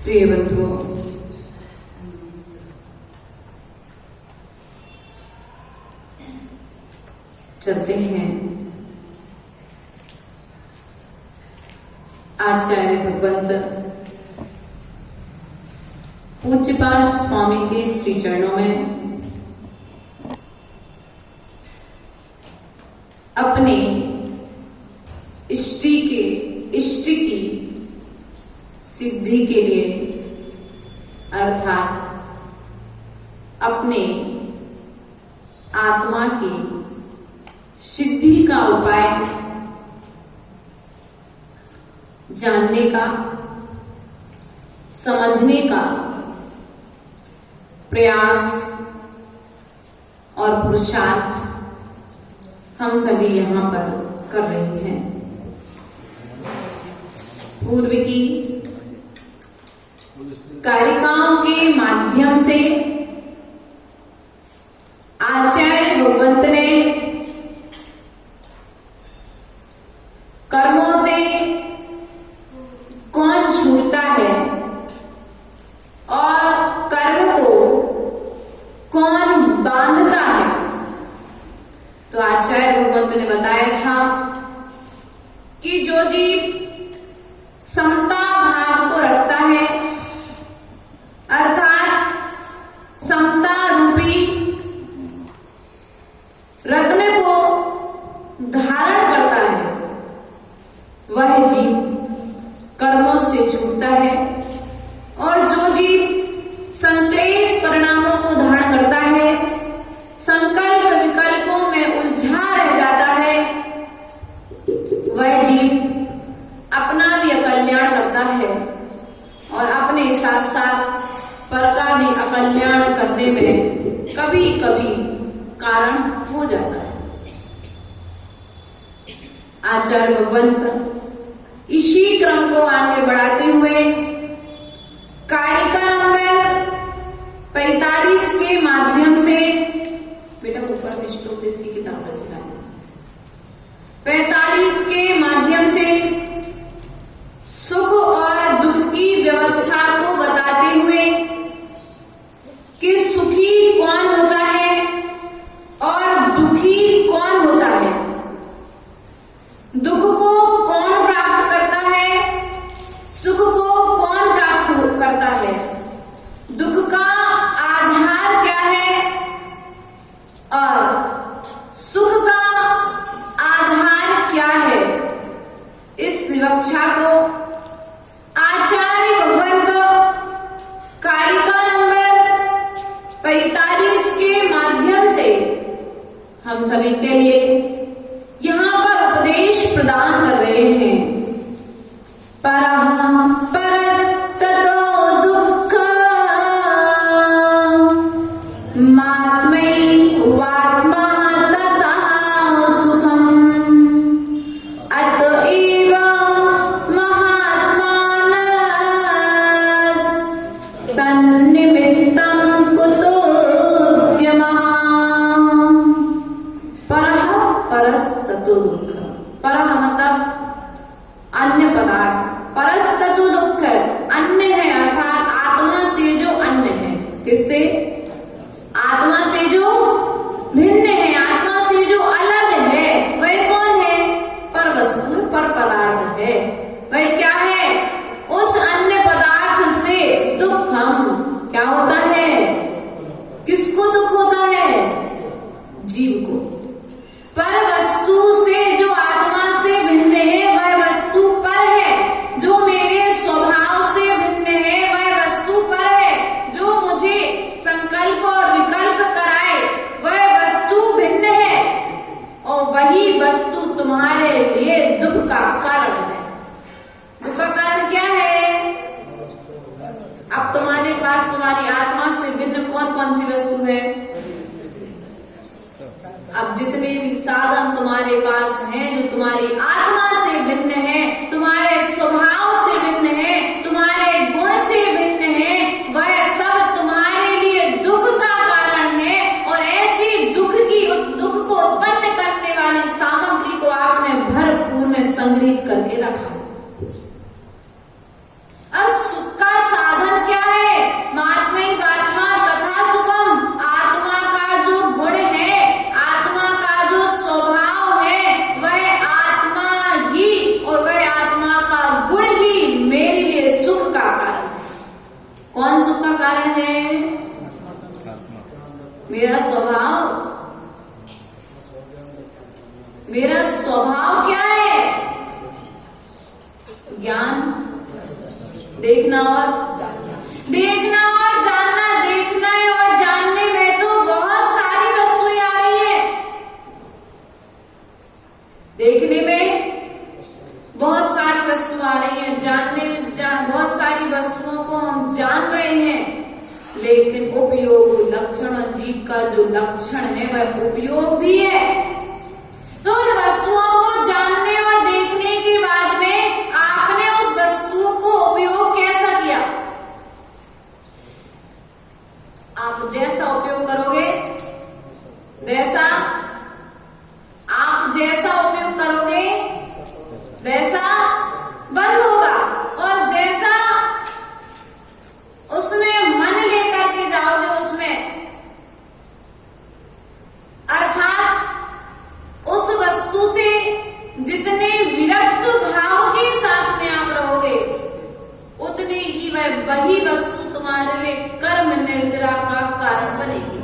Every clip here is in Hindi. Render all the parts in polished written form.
प्रिय बंधुओं, चलते हैं आचार्य भगवंत पूज्यपाद स्वामी के श्री चरणों में अपने इष्ट की सिद्धि के लिए अर्थात अपने आत्मा की सिद्धि का उपाय जानने का, समझने का प्रयास और पुरुषार्थ हम सभी यहाँ पर कर रहे हैं। पूर्व की कारिकाओं के माध्यम से आचार्य भगवंत ने कर्मों से कौन छूटता है और कर्म को कौन बांधता है, तो आचार्य भगवंत ने बताया था कि जो जीव समता भाव को रखता है अर्थात समता रूपी रत्न को धारण करता है, वह जीव कर्मों से छूटता है। और जो जीव संक्लेश परिणामों को धारण करता है, संकल्प विकल्पों में उलझा रह जाता है, वह जीव अपना भी अकल्याण करता है और अपने साथ साथ पर का भी अकल्याण करने में कभी कभी कारण हो जाता है। आचार्य भगवंत इसी क्रम को आगे बढ़ाते हुए कारिका नंबर 45 के माध्यम से, बेटा ऊपर हम सभी के लिए यहाँ पर उपदेश प्रदान कर रहे हैं। परस्ततो दुःख मात्मैवात्मा ततः सुखम् अतएव महात्मानस्तन्निमित्तं कुतोद्यमः। परस्ततो दुःख, पर मतलब अन्य पदार्थ, परस्ततो दुःख अन्य है अर्थात आत्मा से जो अन्य है। किससे? आत्मा से जो भिन्न है, आत्मा से जो अलग है, वह कौन है? पर वस्तु, पर पदार्थ है। वह क्या है? उस अन्य पदार्थ से दुख हम क्या होता है? किसको दुख होता है? जीव को। पर वस्तु से जो आत्मा से भिन्न है वह वस्तु पर है, जो मेरे स्वभाव से भिन्न है वह वस्तु पर है, जो मुझे संकल्प और विकल्प कराए वह वस्तु भिन्न है, और वही वस्तु तुम्हारे लिए दुख का कारण है। दुख का कारण क्या है? अब तुम्हारे पास तुम्हारी आत्मा से भिन्न कौन कौन सी वस्तु है? अब जितने भी साधन तुम्हारे पास हैं जो तुम्हारी आत्मा से भिन्न है, तुम्हारे स्वभाव से भिन्न है, तुम्हारे गुण से भिन्न है, वह सब तुम्हारे लिए दुख का कारण है। और ऐसी दुख को उत्पन्न करने वाली सामग्री को आपने भरपूर में संग्रहित करके रखा। अब सुख का साधन क्या है? महात्मैवात्मा तथा सुखम, आत्मा का जो गुण है, आत्मा का जो स्वभाव है, वह आत्मा ही और वह आत्मा का गुण ही मेरे लिए सुख का कारण है। कौन सुख का कारण है? मेरा स्वभाव। मेरा स्वभाव क्या है? ज्ञान, देखना और जानना। देखना और जानने में तो बहुत सारी वस्तुएं आ रही है। देखने में बहुत सारी वस्तु आ रही है, जानने में बहुत सारी वस्तुओं को हम जान रहे हैं, लेकिन उपयोग लक्षण और जीव का जो लक्षण है वह उपयोग भी है। तो उन वस्तुओं को जानने और देखने के बाद में आपने उस वस्तुओं को उपयोग कैसा किया? आप जैसा उपयोग करोगे वैसा, आप जैसा उपयोग करोगे वैसा बंद होगा, और जैसा उसमें मन लेकर के जाओगे उसमें, अर्थात उस वस्तु से जितने विरक्त भाव के साथ में आप रहोगे, उतने ही वही वस्तु तुम्हारे लिए कर्म निर्जरा का कारण बनेगी।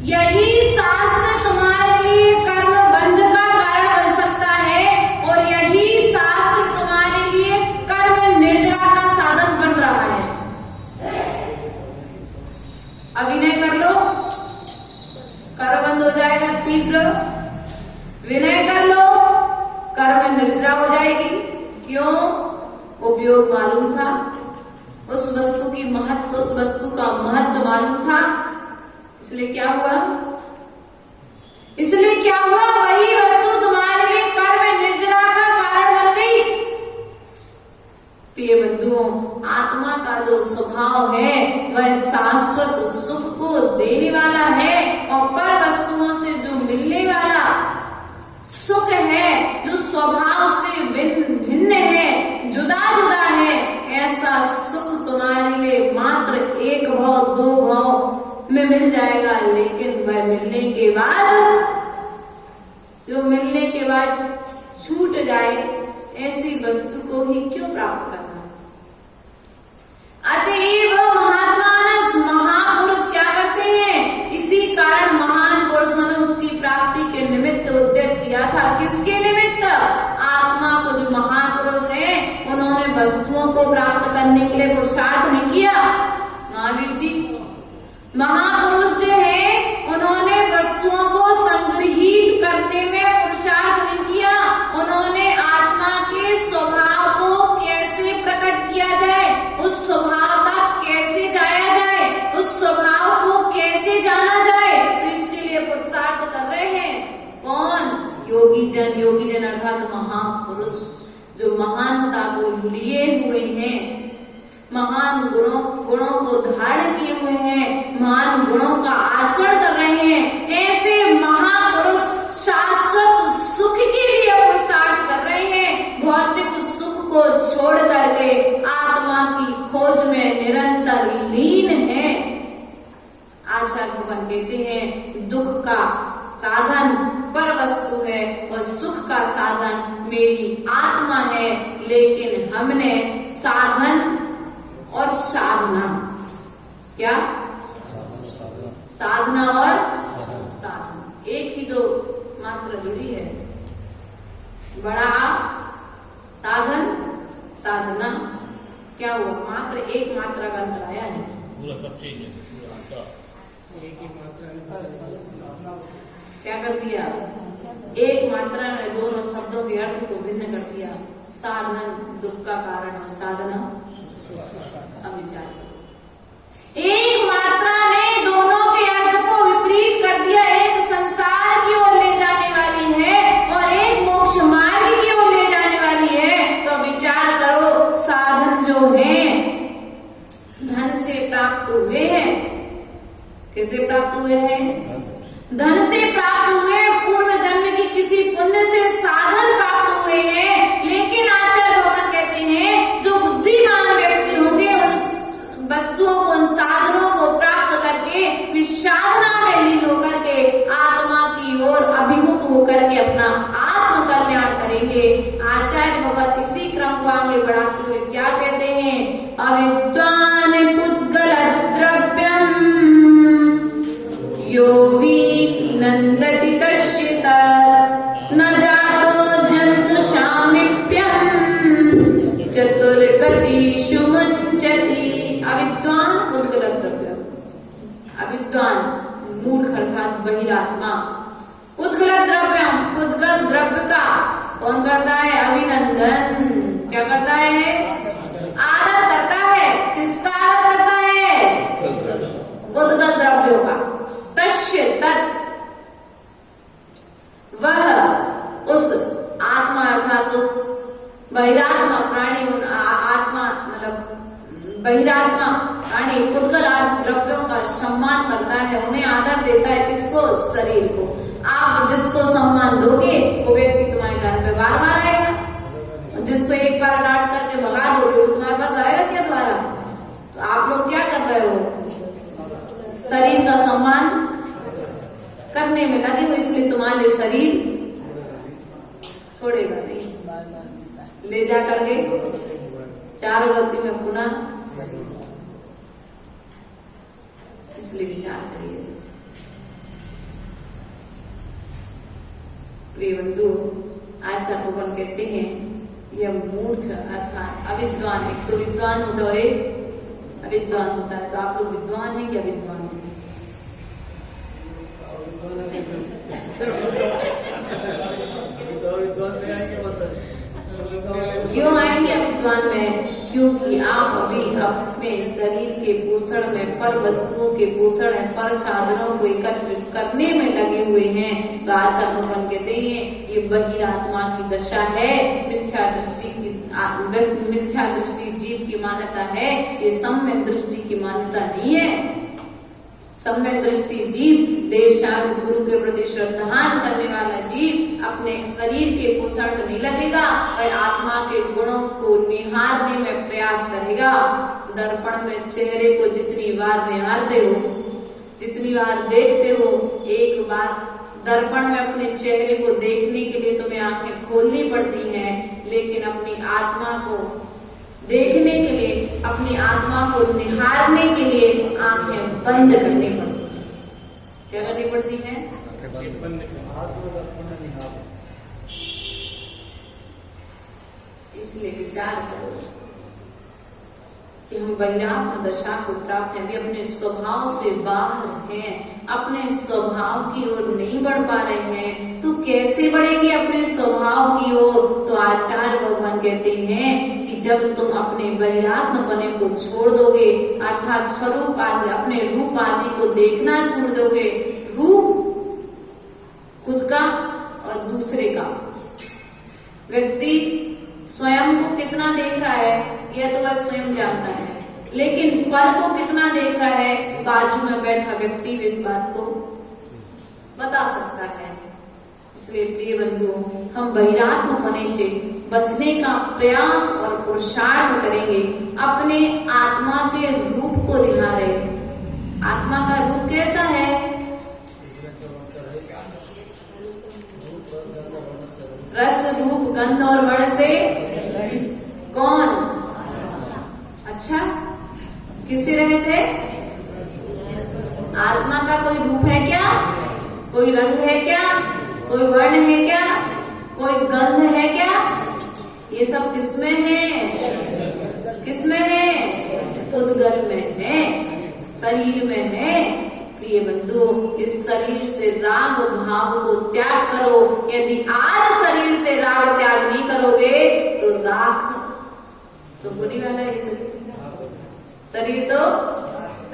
यही शास्त्र तुम्हारे लिए कर्म बंध का कारण बन सकता है, और यही शास्त्र तुम्हारे लिए कर्म निर्जरा का साधन बन रहा है। अभिनय कर लो, कर्म बंद हो जाएगा तीव्र। विनय कर लो, कर्म निर्जरा हो जाएगी। क्यों? उपयोग मालूम था, उस वस्तु की महत्व, उस वस्तु का महत्व मालूम था, इसलिए क्या हुआ? वही वस्तु तुम्हारे लिए कर्म निर्जरा का कारण बन गई। प्रिय बंधुओं, आत्मा का जो स्वभाव है वह शाश्वत सुख को देने वाला है, और पर वस्तुओं से जो मिलने वाला सुख है, जो स्वभाव से भिन्न है, जुदा जुदा है, ऐसा सुख तुम्हारे लिए मात्र एक भाव, दो भाव में मिल जाएगा। लेकिन वह मिलने के बाद छूट जाए, ऐसी वस्तु को ही क्यों प्राप्त करना? अतएव महात्मानस, महापुरुष क्या करते हैं? इसी कारण महान पुरुषों ने उसकी प्राप्ति के निमित्त उद्यत किया था। किसके निमित्त? आत्मा को। जो महान पुरुष है उन्होंने वस्तुओं को प्राप्त करने के लिए पुरुषार्थ नहीं किया। महावीर जी महापुरुष जो है उन्होंने वस्तुओं को योगी जन अर्थात महापुरुष जो महानता को लिए हुए हैं, महान गुणों को धारण किए हुए हैं, महान गुणों का आचरण कर रहे हैं, ऐसे महापुरुष शाश्वत सुख के लिए पुरुषार्थ कर रहे हैं। भौतिक सुख को छोड़ करके आत्मा की खोज में निरंतर लीन है। आचार्य भगवान कहते हैं दुख का साधन पर वस्तु है और सुख का साधन मेरी आत्मा है, लेकिन हमने साधन और साधना, क्या साधना और साधन एक ही दो मात्रा जुड़ी है। बड़ा साधन साधना क्या हुआ, मात्र एक मात्रा का अंतर आया है, पूरा सब चीज है, एक ही मात्रा क्या कर दिया, एक मात्रा ने दोनों शब्दों के अर्थ को भिन्न कर दिया। साधन दुख का कारण और साधना अविचार। एक मात्रा ने दोनों के अर्थ को विपरीत कर दिया। एक संसार की ओर ले जाने वाली है और एक मोक्ष मार्ग की ओर ले जाने वाली है। तो विचार करो, साधन जो है धन से प्राप्त हुए हैं, कैसे प्राप्त हुए हैं, धन से प्राप्त हुए, पूर्व जन्म की किसी पुण्य से साधन प्राप्त हुए हैं। लेकिन आचार्य भगवान कहते हैं जो बुद्धिमान व्यक्ति होंगे उन वस्तुओं को, उन साधनों को प्राप्त करके वे साधना में लीन होकर के आत्मा की ओर अभिमुख होकर के अपना आत्म कल्याण करेंगे। आचार्य भगवान इसी क्रम को आगे बढ़ाते हुए क्या कहते हैं, अविद्वान पुद्गल द्रव्यम यो नंदति तस्यत न जातो जंतु सामीप्यम चतुर्गतिषु मुच्यति। अविद्वान पुद्गल द्रव्य, अविद्वान मूर्ख अर्थात बहिरात्मा, पुद्गल द्रव्यम, पुद्गल द्रव्य का कौन करता है, अभिनंदन, क्या करता है, आदर करता है। किसका आदर करता है, पुद्गल द्रव्यों का। तस्य तत्, वह उस आत्मा अर्थात उस बहिरात्मा प्राणी, आत्मा मतलब बहिरात्मा प्राणी पुद्गल आदि द्रव्यों का सम्मान करता है, उन्हें आदर देता है। किसको, शरीर को। आप जिसको सम्मान दोगे वो व्यक्ति तुम्हारे घर पे बार बार आएगा, जिसको एक बार डांट करके भगा दोगे वो तुम्हारे पास आएगा क्या दोबारा। तो आप लोग क्या कर रहे हो, शरीर का सम्मान करने में लगे हो, इसलिए तुम्हारे शरीर छोड़ेगा नहीं, ले जा करके चारों गति में पुनः, इसलिए विचार करिए प्रिय बंधु। आचार्य भगवान कहते हैं यह मूर्ख अर्थात अविद्वान, एक तो विद्वान होता है और एक अविद्वान होता है। तो आप लोग विद्वान हैं क्या विद्वान हैं, क्यों आएंगे अविद्वान में, क्योंकि आप अभी अपने शरीर के पोषण में, पर वस्तुओं के पोषण में, पर साधनों को एकत्रित करने में लगे हुए हैं। तो आचार्य भगवान कहते हैं ये बहिरात्मा की दशा है, मिथ्या दृष्टि की, मिथ्या दृष्टि जीव की मान्यता है, ये सम्यक दृष्टि की मान्यता नहीं है। सम्यक दृष्टि जीव, देव शास्त्र गुरु के प्रति श्रद्धान करने वाला जीव अपने शरीर के पोषण को नहीं लगेगा और आत्मा के गुणों को निहारने में प्रयास करेगा। दर्पण में चेहरे को जितनी बार निहारते हो, जितनी बार देखते हो, एक बार दर्पण में अपने चेहरे को देखने के लिए तुम्हें आंखें खोलनी पड़ती हैं, लेकिन अपनी आत्मा को देखने के लिए, अपनी आत्मा को निहारने के लिए आंखें बंद करनी पड़ती है। क्या करनी पड़ती है, इसलिए विचार करो कि हम बहिरात्म दशा को प्राप्त हैं, भी अपने स्वभाव से बाहर हैं, अपने स्वभाव की ओर नहीं बढ़ पा रहे हैं। तो कैसे बढ़ेंगे अपने स्वभाव की ओर, तो आचार्य भगवान कहते हैं कि जब तुम अपने बहिरात्म बने को छोड़ दोगे, अर्थात स्वरूप आदि, अपने रूप आदि को देखना छोड़ दोगे, रूप खुद का और दूसरे का, व्यक्ति स्वयं को कितना देख रहा है यह तो वह स्वयं जानता है, लेकिन पर को कितना देख रहा है बाजू में बैठा व्यक्ति इस बात को बता सकता है। इसलिए प्रिय बंधु, हम बहिरात्म होने से बचने का प्रयास और पुरुषार्थ करेंगे। अपने आत्मा के रूप को निहारे। आत्मा का रूप कैसा है? रस रूप गंध और वर्ण से कौन? अच्छा, किससे रहे थे? आत्मा का कोई रूप है क्या? कोई रंग है क्या? कोई वर्ण है क्या? कोई गंध है क्या? ये सब किसमें है? किसमें है? उद्गल में है, शरीर में है। प्रिय बंधु, इस शरीर से राग भाव को त्याग करो। यदि आज शरीर से राग त्याग नहीं करोगे तो राख तो बुरी वाला है। शरीर तो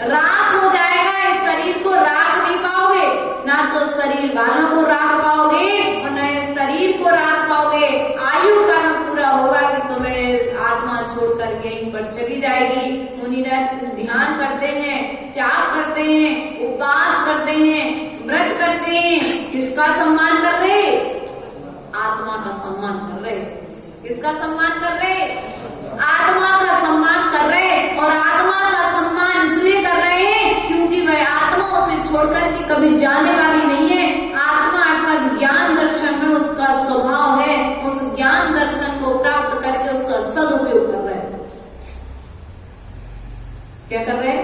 राख हो जाएगा। इस शरीर को राख नहीं पाओगे, ना तो शरीर वालों को राख पाओगे और न इस शरीर को राख पाओगे। आयु का न पूरा होगा कि तुम्हें आत्मा छोड़कर यहीं पर चली जाएगी। मुनि ध्यान करते हैं, त्याग करते हैं, उपवास करते हैं, व्रत करते हैं। किसका सम्मान कर रहे? आत्मा का सम्मान कर रहे। किसका सम्मान कर रहे? आत्मा का सम्मान कर रहे। और आत्मा का सम्मान इसलिए कर रहे हैं क्योंकि वह आत्मा उसे छोड़कर के कभी जाने वाली नहीं है। आत्मा अर्थात ज्ञान दर्शन में उसका स्वभाव है। उस ज्ञान दर्शन को प्राप्त करके उसका सदुपयोग कर रहे हैं। क्या कर रहे?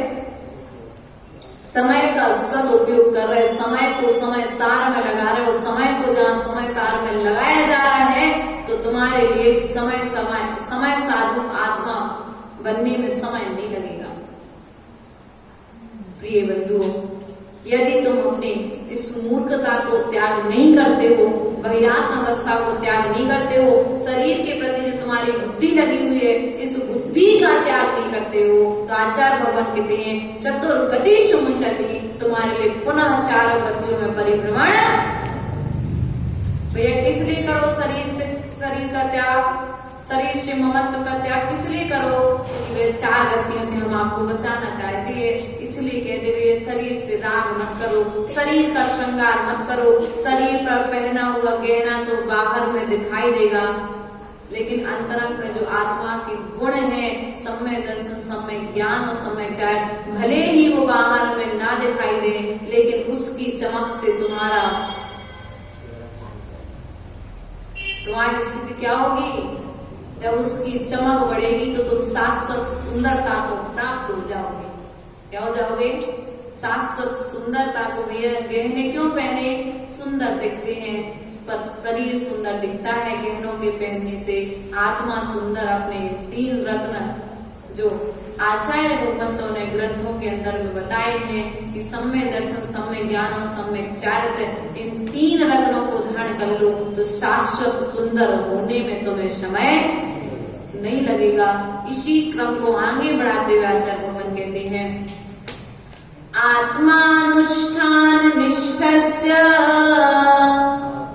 समय का सदुपयोग कर रहे। समय को समय सार में लगा रहे हो। समय को जहाँ समय सार में लगाया जा रहा है तो तुम्हारे लिए भी समय सार रूप आत्मा बनने में समय नहीं लगेगा। प्रिय बंधुओं, यदि तुम अपने इस मूर्खता को त्याग नहीं करते हो, बहिरात्म अवस्था को त्याग नहीं करते हो, शरीर के प्रति जो तुम्हारी बुद्धि लगी हुई है इस बुद्धि का त्याग नहीं करते हो, तो आचार्य भगवान कहते हैं चतुर्गतिषु मुंचति, तुम्हारे लिए पुनः चारों गतियों में परिभ्रमण। भैया किस लिए करो शरीर का त्याग? शरीर से ममत्व का त्याग किस लिए करो? क्योंकि वे चार गतियों से हम आपको बचाना चाहते हैं। इसलिए कहते हुए शरीर से राग मत करो, शरीर का श्रृंगार मत करो। शरीर पर पहना हुआ गहना तो बाहर में दिखाई देगा, लेकिन अंतरंग में जो आत्मा के गुण है, सम्यक दर्शन, सम्यक ज्ञान और सम्यक चार, भले ही वो बाहर में ना दिखाई दे, लेकिन उसकी चमक से तुम्हारी स्थिति क्या होगी? जब उसकी चमक बढ़ेगी तो तुम शाश्वत सुंदरता को प्राप्त हो जाओगे। क्या हो जाओगे? शाश्वत सुंदरता को। गहने क्यों पहने? सुंदर दिखते हैं, पर शरीर सुंदर दिखता है गहनों के पहनने से। आत्मा सुंदर अपने 3 रत्न जो आचार्य भगवंतों ने ग्रंथों के अंदर में बताए हैं कि सम्यक दर्शन, सम्यक ज्ञान और सम्यक चारित्र, इन 3 रत्नों को धारण कर लो तो शाश्वत सुंदर होने में तुम्हें समय नहीं लगेगा। इसी क्रम को आगे बढ़ाते हुए आचार्य भगवान कहते हैं आत्मानुष्ठान निष्ठस्य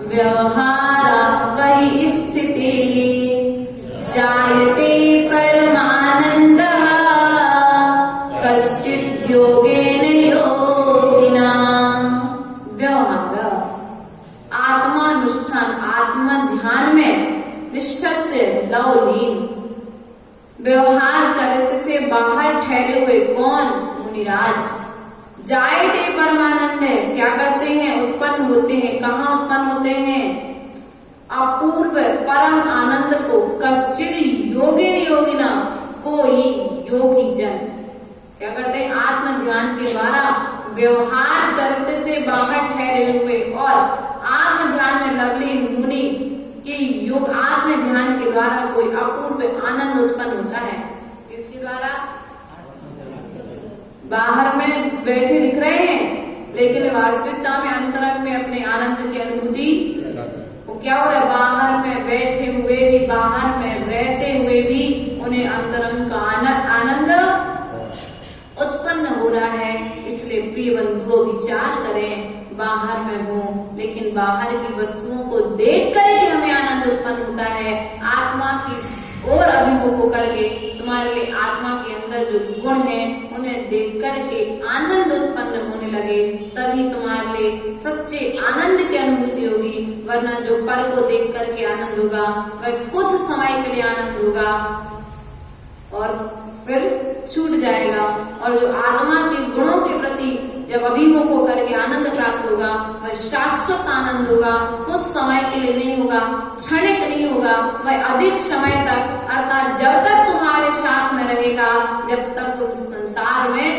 व्यवहारा वही स्थिति जायते परमानंदः कश्चित् योगेन योगिना। व्यवहार आत्मानुष्ठान, आत्म ध्यान में निष्ठा से लवलीन, व्यवहार चरित्र से बाहर ठहरे हुए कौन? मुनिराज। जायते परमानंद है, क्या करते हैं? उत्पन्न होते हैं। कहाँ उत्पन्न होते हैं? अपूर्व परम आनंद को। कश्चित् योगिन योगिना, कोई योगी जन क्या करते हैं? आत्म ध्यान के द्वारा व्यवहार चरित्र से बाहर ठहरे हुए और आत्म ध्यान में लवलीन मुनि के योग, आत्म ध्यान के द्वारा कोई अपूर्व आनंद उत्पन्न होता है। इसके द्वारा बाहर में बैठे दिख रहे हैं, लेकिन वास्तविकता में अंतरंग में अपने आनंद की अनुभूति क्या हो रहा है? बाहर में बैठे हुए भी, बाहर में रहते हुए भी उन्हें अंतरंग का आनंद उत्पन्न हो रहा है। इसलिए प्रिय बंधुओं विचार करें, बाहर में हो, लेकिन बाहर की वस्तुओं को देख कर ही हमें आनंद उत्पन्न होता है। आत्मा की ओर अभिमुख होकर के तुम्हारे लिए आत्मा के अंदर जो गुण है उन्हें देख कर के आनंद उत्पन्न होने लगे, तभी तुम्हारे लिए सच्चे आनंद की अनुभूति होगी। वरना जो पर को देख कर के आनंद होगा वह कुछ समय के लिए आनंद होगा और फिर छूट जाएगा। और जो आत्मा के गुणों के प्रति जब अभिमुख होकर के आनंद प्राप्त होगा वह शाश्वत आनंद होगा, कुछ समय के लिए नहीं होगा, क्षणिक नहीं होगा, वह अधिक समय तक, अर्थात जब तक तुम्हारे साथ में रहेगा, जब तक तुम संसार में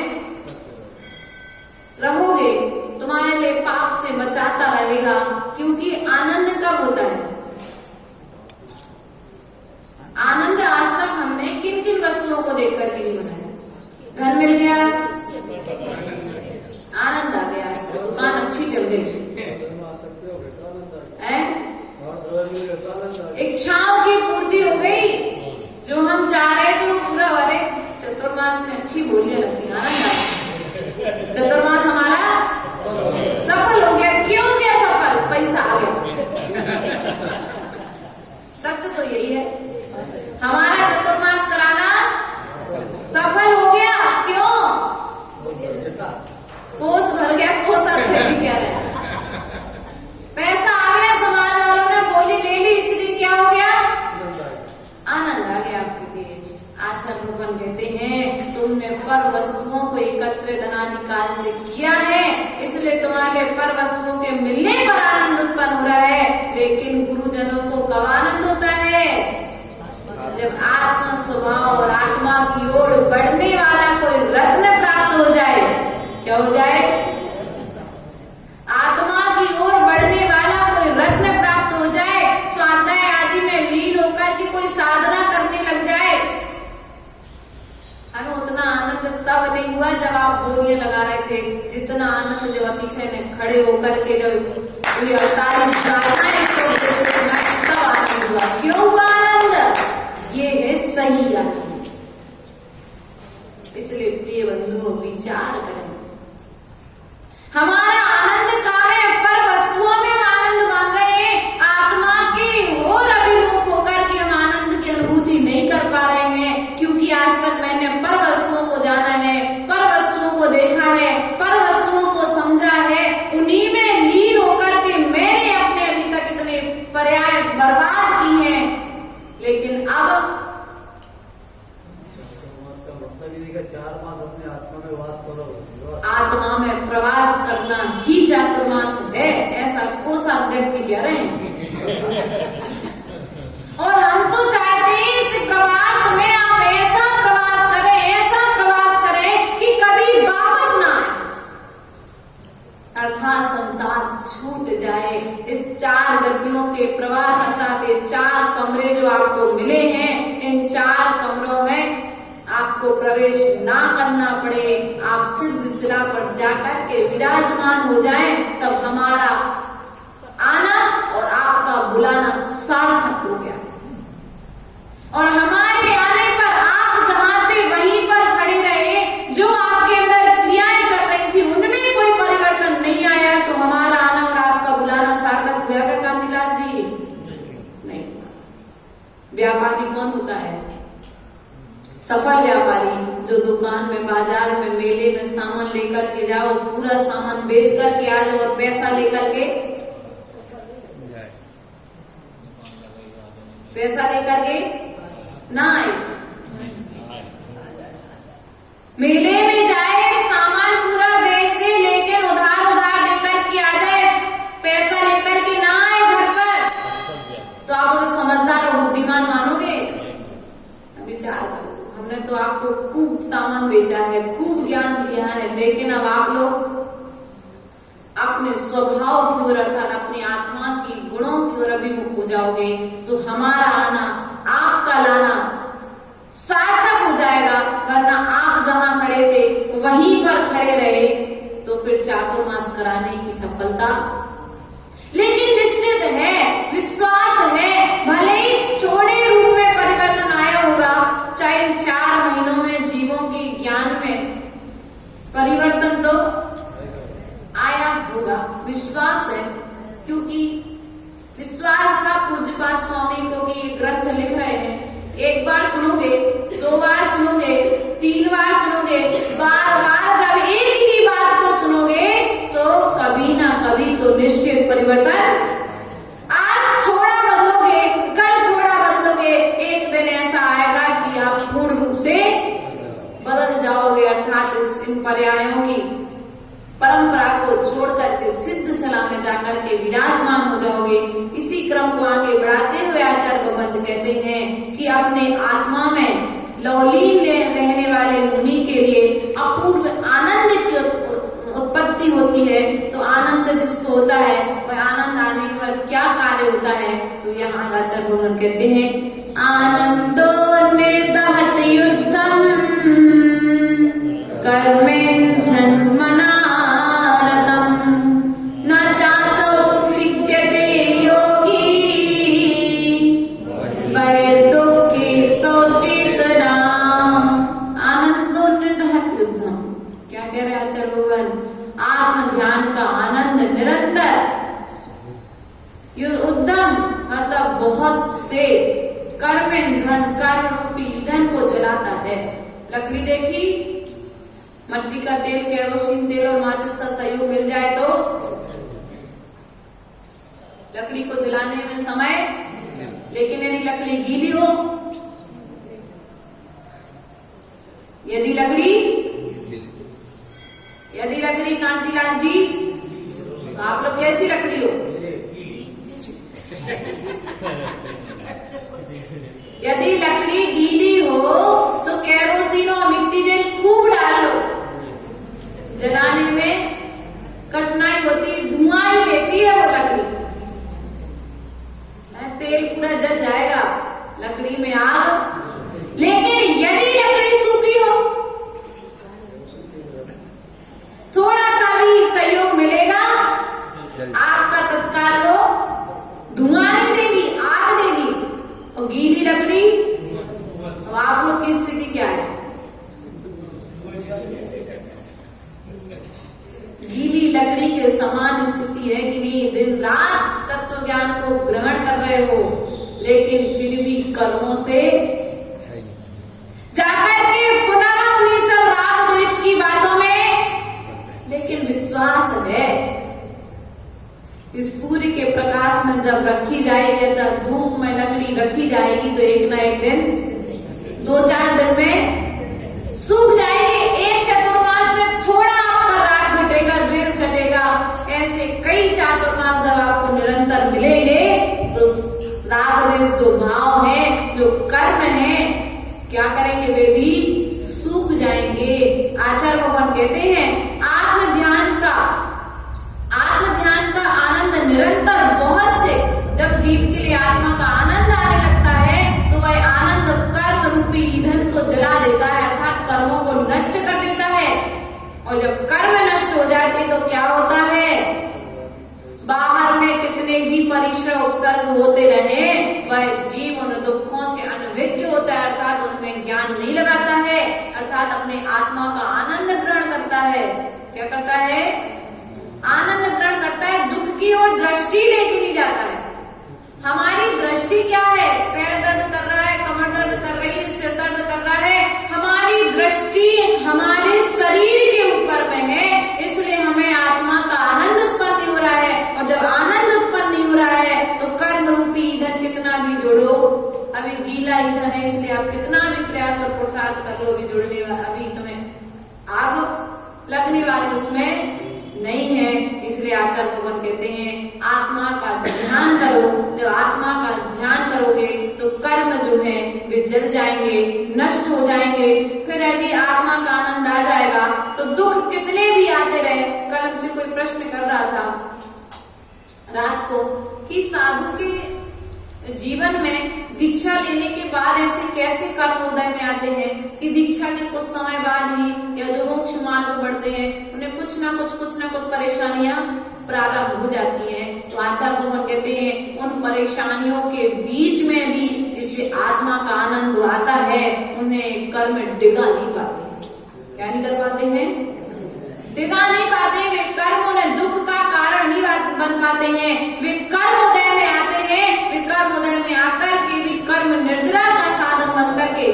रहोगे, तुम्हारे लिए पाप से बचाता रहेगा। क्योंकि आनंद कब होता है? आनंद आज तक हमने किन किन वस्तुओं को देख करके नहीं बनाया? धन मिल गया, आनंद आ गया, आज तक दुकान अच्छी चल गई है, इच्छाओं की पूर्ति हो गई, जो हम चाह रहे थे वो पूरा हो रहे। चतुर्मास में अच्छी बोलियां लगती, आनंद आ गया, चतुर्मास हमारा सफल हो गया। क्यों हो गया सफल? पैसा आ गया। सत्य तो यही है, हमारा चतुर्मास कराना सफल हो गया। क्यों? कोस भर गया, कोस अर्थी कह रहे हैं, पैसा आ गया, समाज वालों ने बोली ले ली, इसलिए क्या हो गया? आनंद आ गया आपके लिए। आचार्य भगवान कहते हैं तुमने पर वस्तुओं को एकत्रित अनादिकाल से किया है, इसलिए तुम्हारे पर वस्तुओं के मिलने पर आनंद उत्पन्न हो रहा है। लेकिन गुरुजनों को कब आनंद होता है? जब आत्मा स्वभाव और आत्मा की ओर बढ़ने वाला कोई रत्न प्राप्त हो जाए। क्या हो जाए? आत्मा की ओर बढ़ने वाला कोई रत्न प्राप्त हो जाए, स्वाध्याय आदि में लीन होकर के कोई साधना करने लग जाए। हमें उतना आनंद तब नहीं हुआ जब आप बोलियां लगा रहे थे, जितना आनंद जब अतिशय ने खड़े होकर के जब पूरी 48 गाथाएं सुनाई तब आनंद हुआ। क्यों हुआ आनंद? ये है सही आनंद। इसलिए प्रिय बंधुओं विचार करें, हमारा आनंद कहाँ है? पर वस्तुओं में हम आनंद मान रहे हैं, आत्मा की ओर अभिमुख होकर के हम आनंद की अनुभूति नहीं कर पा रहे हैं। क्योंकि आज तक मैंने पर वस्तुओं को जाना है, पर वस्तुओं को देखा है, पर वस्तुओं को समझा है, उन्हीं में लीन होकर के मैंने अपने अभी तक इतने पर्याय बर्बाद की हैं। लेकिन अब 4 मास अपने आत्मा में वास करो, आत्मा में प्रवास करना ही चातुर्मास है, ऐसा कोषाध्यक्ष जी कह रहे हैं। और हम तो चाहते हैं इस प्रवास में आप ऐसा प्रवास करें, ऐसा प्रवास करें कि कभी वापस ना आए, अर्थात संसार छूट जाए। इस 4 गतियों के प्रवास अर्थात ये 4 कमरे जो आपको मिले हैं, इन 4 कमरों में आपको प्रवेश ना करना पड़े, आप सिद्ध शिला पर जाकर के विराजमान हो जाएं, तब हमारा आना और आपका बुलाना सार्थक हो गया। और हमारे आने पर आप जहां थे वहीं पर खड़े रहे, जो आपके अंदर क्रियाएं चल रही थी उनमें कोई परिवर्तन नहीं आया, तो हमारा आना और आपका बुलाना सार्थक हुआ क्या कांतिलाल जी? नहीं। व्यापारी कौन होता है? सफल व्यापारी, जो दुकान में, बाजार में, मेले में सामान लेकर के जाओ, पूरा सामान बेच करके आ जाओ और पैसा लेकर के ना आए। मेले में जाए, सामान पूरा बेच दे, लेकिन उधार देकर के आ जाए, पैसा लेकर के ना आए घर पर, तो आप उसे समझदार और बुद्धिमान मानोगे? विचार करो, हमने तो आपको खूब सामान बेचा है, खूब ज्ञान दिया है, लेकिन अब आप लोग अपने स्वभाव की ओर अर्थात अपनी आत्मा की गुणों की ओर अभिमुख हो जाओगे, तो हमारा आना, आपका लाना सार्थक हो जाएगा। वरना आप जहां खड़े थे वहीं पर खड़े रहे, तो फिर चातुर्मास कराने की सफलता। लेकिन निश्चित है, विश्वास है, भले ही छोटे रूप में परिवर्तन आया होगा, चाहे 4 महीनों में जीवों के ज्ञान में परिवर्तन तो आए आया होगा, विश्वास है, क्योंकि विश्वास था पूज्यपाद स्वामी को कि ये ग्रंथ लिख रहे हैं। एक बार सुनोगे, 2 बार सुनोगे, 3 बार सुनोगे, बार बार जब एक ही बात को सुनोगे तो कभी ना कभी तो निश्चित परिवर्तन, आज थोड़ा बदलोगे, कल थोड़ा बदलोगे, एक दिन ऐसा आएगा कि आप पूर्ण रूप से बदल जाओगे। अर्थात इन पर्यायों की परंपरा को छोड़ करके सिद्ध सला में जाकर के विराजमान हो जाओगे। इसी क्रम को आगे बढ़ाते हुए आचार्य भगवंत कहते हैं कि अपने आत्मा में लौलीन रहने वाले मुनि के लिए अपूर्व आनंद की उत्पत्ति होती है। तो आनंद जिसको होता है वह आनंद आने के बाद क्या कार्य होता है, तो यहाँ आचार्य भगवंत कहते हैं आनंदो निर्दहत युद्धम कर्मेंधन मनारतम न चासो विद्यते योगी बड़े दुखे सोचेतना। आनंदो निर्दहत युद्धम, क्या कह रहे आचार्य भगवान, आत्म ध्यान का आनंद निरंतर, उद्यम मतलब बहुत से कर्म ईंधन, कर्म रूपी ईंधन को जलाता है। लकड़ी देखी, मट्टी का तेल, केरोसिन तेल और माचिस का सहयोग मिल जाए तो लकड़ी को जलाने में समय, लेकिन यदि लकड़ी गीली हो, यदि लकड़ी कांतिलाल जी, तो आप लोग कैसी लकड़ी हो? यदि लकड़ी गीली हो तो केरोसिन और मिट्टी तेल खूब डाल लो, जलाने में कठिनाई होती, धुआं ही देती है वो लकड़ी, तेल पूरा जल जाएगा, लकड़ी में आग। लेकिन यदि लकड़ी सूखी हो, थोड़ा सा भी सहयोग मिलेगा, आग का तत्काल वो धुआं नहीं देगी, आग देगी। और गीली लकड़ी, तो आप लोग की स्थिति क्या है? गीली लकड़ी के समान स्थिति है कि नहीं, दिन रात तत्व ज्ञान को ग्रहण कर रहे हो, लेकिन फिर भी कर्मों से जाकर के पुनः अपनी सब राग द्वेष की बातों में, लेकिन विश्वास है इस सूर्य के प्रकाश में जब रखी जाएगी, जब धूप में लकड़ी रखी जाएगी तो एक ना एक दिन, 2-4 दिन में सूख जाएगी। एक चतुर्मास में थोड़ा आपका राग घटेगा, द्वेष घटेगा, ऐसे कई चातुर्मास जब आपको निरंतर मिलेंगे तो राग द्वेष जो भाव है, जो कर्म है, क्या करेंगे, वे भी सूख जाएंगे। आचार्य भगवान कहते हैं आत्म ध्यान का आनंद निरंतर बहुत से, जब जीव के लिए आत्मा का आनंद आने लगता है तो वह आनंद कर्म रूपी ईंधन को जला देता है, अर्थात कर्मों को नष्ट कर देता है। और जब कर्म नष्ट हो जाते तो क्या होता है, बाहर में कितने भी परिश्रम उपसर्ग होते रहे, वह जीव उन दुखों से अनभिज्ञ होता है, अर्थात उनमें ज्ञान नहीं लगाता है, अर्थात अपने आत्मा का आनंद ग्रहण करता है। क्या करता है, आनंद ग्रहण करता है, दुख की ओर दृष्टि लेके नहीं जाता है। हमारी दृष्टि क्या है, पैर दर्द कर रहा है, कमर दर्द कर रही है, सिर दर्द कर रहा है, हमारी दृष्टि हमारे शरीर के ऊपर में है, इसलिए हमें आत्मा का आनंद उत्पन्न नहीं हो रहा है। और जब आनंद उत्पन्न नहीं हो रहा है तो कर्म रूपी ईंधन कितना भी जोड़ो, अभी गीला ईंधन है, इसलिए आप कितना भी प्रयास और पुरुषार्थ कर लो, अभी जुड़ने वाला, अभी तुम्हें आग लगने वाली उसमें नहीं है। इसलिए आचार्य भगवान कहते हैं आत्मा का ध्यान करो। जब आत्मा का ध्यान करोगे तो कर्म जो है वे जल जाएंगे, नष्ट हो जाएंगे। फिर यदि आत्मा का आनंद आ जाएगा तो दुख कितने भी आते रहे। कल मुझसे कोई प्रश्न कर रहा था रात को कि साधु के जीवन में दीक्षा लेने के बाद ऐसे कैसे कर्म उदय में आते हैं कि दीक्षा के कुछ समय बाद ही या जो मोक्ष मार्ग बढ़ते हैं उन्हें कुछ ना कुछ परेशानियां प्रारंभ हो जाती हैं। तो आचार्य भगवान कहते हैं उन परेशानियों के बीच में भी जिससे आत्मा का आनंद आता है, उन्हें कर्म डिगा नहीं पाते हैं। क्या नहीं कर पाते हैं? दिखा नहीं पाते, वे कर्म उन्हें दुख का कारण नहीं बन पाते हैं। वे कर्म उदय में आते हैं, वे कर्म उदय में आकर के भी कर्म निर्जरा का साधन बन करके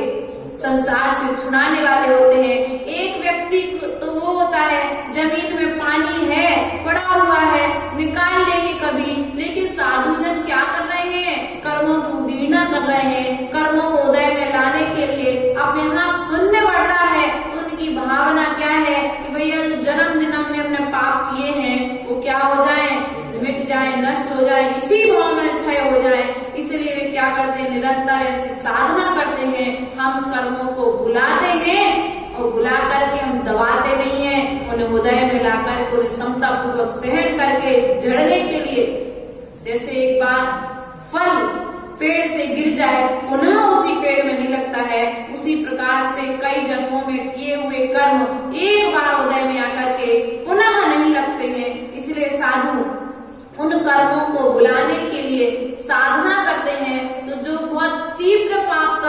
संसार से छुड़ाने वाले होते हैं। एक व्यक्ति तो वो होता है जमीन में पानी है पड़ा हुआ है, निकाल लेंगे कभी, लेकिन साधुजन क्या कर रहे हैं, कर्मों की उदीर्णा कर रहे हैं। कर्मों को उदय में लाने के लिए अपने यहाँ पुण्य बढ़ रहा है, उनकी भावना क्या है कि भैया जो जन्म जन्म में अपने पाप किए हैं वो क्या हो जाए, मिट जाए, नष्ट हो जाए, इसी भाव में क्षय हो जाए। इसलिए वे क्या करते हैं, निरंतर ऐसी साधना करते हैं। हम कर्मों को भुलाते हैं और भुला करके हम दबाते नहीं हैं, उन्हें उदय में ला करके उन्हें समता पूर्वक सहन करके झड़ने के लिए, जैसे एक बार फल पेड़ से गिर जाए पुनः उसी पेड़ में नहीं लगता है, उसी प्रकार से कई जन्मों में किए हुए कर्म एक बार उदय में आकर के पुनः नहीं लगते हैं। इसलिए साधु उन कर्मों को भुलाने के लिए साधना करते हैं। तो जो बहुत तीव्र पाप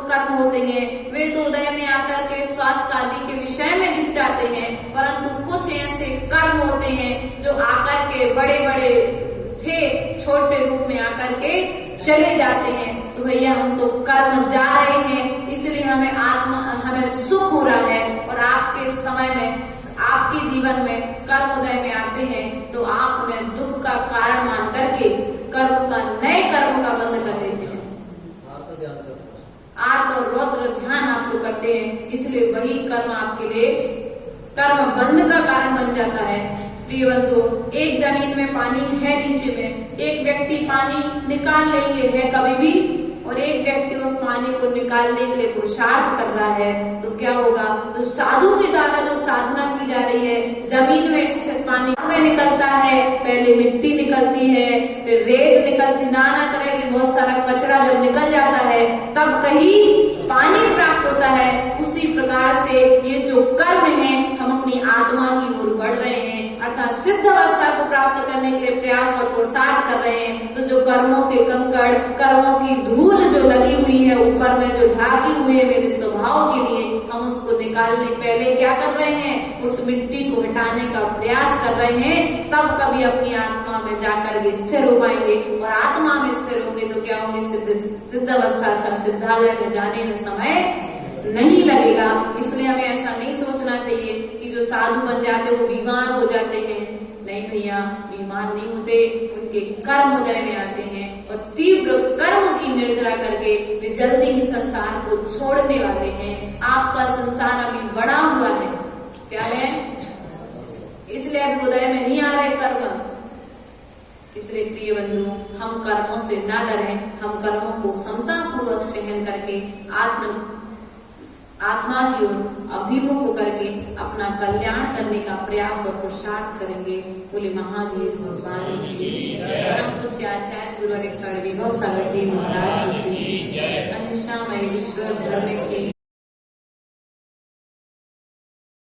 कर्म होते हैं वे तो उदय में आकर के स्वास्थ्य आदि के विषय में दिख जाते हैं, परंतु कुछ ऐसे कर्म होते हैं जो आकर के बड़े बड़े थे छोटे रूप में आकर के चले जाते हैं। तो भैया हम तो कर्म जा रहे हैं, इसलिए हमें सुख हो रहा है। और आपके समय में आपके जीवन में कर्म उदय में आते हैं तो आप उन्हें दुख का कारण मान करके नए कर्म का बंध कर देते हैं। आर्त और रौद्र ध्यान आप लोग करते हैं, इसलिए वही कर्म आपके लिए कर्म बंध का कारण बन जाता है। प्रिय बंधु, एक जमीन में पानी है, नीचे में एक व्यक्ति पानी निकाल लेंगे है कभी भी, और एक व्यक्ति उस पानी को निकालने के लिए पुरुषार्थ कर रहा है, तो क्या होगा, तो साधु के द्वारा जो साधना की जा रही है, जमीन में स्थित पानी में निकलता है, पहले मिट्टी निकलती है, फिर रेत निकलती, नाना तरह के बहुत सारा कचरा जब निकल जाता है तब कहीं पानी प्राप्त होता है। उसी प्रकार से ये जो कर्म है हम अपनी आत्मा की ओर बढ़ रहे हैं, अर्थात सिद्ध अवस्था को प्राप्त करने के लिए प्रयास और पुरुषार्थ कर रहे हैं। तो जो कर्मों के कंकड़, कर्मों की धूल जो लगी हुई है ऊपर में, जो ढाकी हुई है मेरे स्वभाव के लिए, हम उसको निकालने पहले क्या कर रहे हैं, उस मिट्टी को हटाने का प्रयास कर रहे हैं। तब कभी अपनी आत्मा में जाकर के स्थिर हो पाएंगे, और आत्मा में स्थिर होंगे तो क्या होंगे, सिद्ध अवस्था अर्थात सिद्धालय में जाने में समय नहीं लगेगा। इसलिए हमें ऐसा नहीं सोचना चाहिए कि जो साधु बन जाते वो बीमार हो जाते हैं। नहीं भैया, बीमार नहीं होते, उनके कर्म उदय में आते हैं और तीव्र कर्म की निर्जरा करके वे जल्दी ही संसार को छोड़ने वाले हैं। आपका संसार अभी बड़ा हुआ है, क्या है, इसलिए अभी उदय में नहीं आ रहे कर्म। इसलिए प्रिय बंधु, हम कर्मों से ना डरें, हम कर्मों को समता पूर्वक सहन करके आत्मा की ओर अभिमुख होकर के अपना कल्याण करने का प्रयास और पुरुषार्थ करेंगे। बोले महावीर भगवान की, परम पूज्य आचार्य गुरुवर विभव सागर जी महाराज की, अहिंसामय विश्व धर्म की।